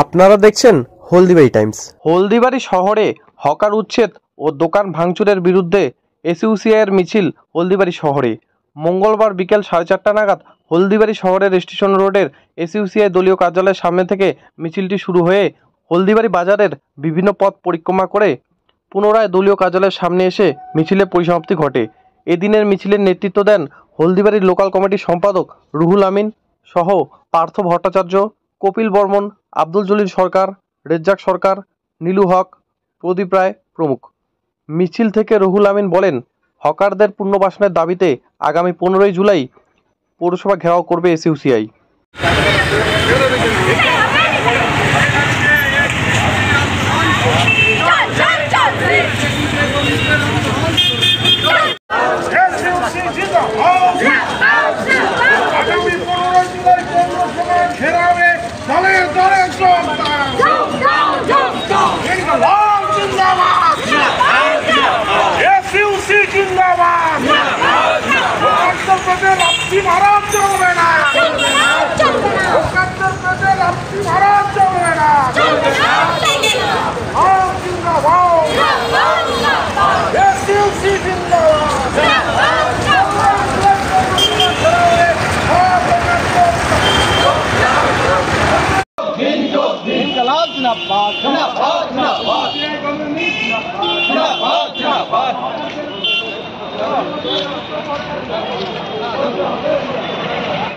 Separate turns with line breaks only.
আপনারা দেখছেন হলদিবাড়ি টাইমস।
হলদিবাড়ি শহরে হকার উচ্ছেদ ও দোকান ভাঙচুরের বিরুদ্ধে এসইউসিআইয়ের মিছিল হলদিবাড়ি শহরে। মঙ্গলবার বিকেল 4:30 নাগাদ হলদিবাড়ি শহরের স্টেশন রোডের এসইউসিআই দলীয় কার্যালয়ের সামনে থেকে মিছিলটি শুরু হয়ে হলদিবাড়ি বাজারের বিভিন্ন পথ পরিক্রমা করে পুনরায় দলীয় কার্যালয়ের সামনে এসে মিছিলের পরিসমাপ্তি ঘটে। এদিনের মিছিলের নেতৃত্ব দেন হলদিবাড়ির লোকাল কমিটির সম্পাদক রুহুল আমিন সহ পার্থ ভট্টাচার্য, কপিল বর্মন, আব্দুল জলিল সরকার, রেজ্জাক সরকার, নীলু হক, প্রদীপ রায় প্রমুখ। মিছিল থেকে রুহুল আমিন বলেন, হকারদের পুনর্বাসনের দাবিতে আগামী 15ই জুলাই পৌরসভা ঘেরাও করবে এসইউসিআই।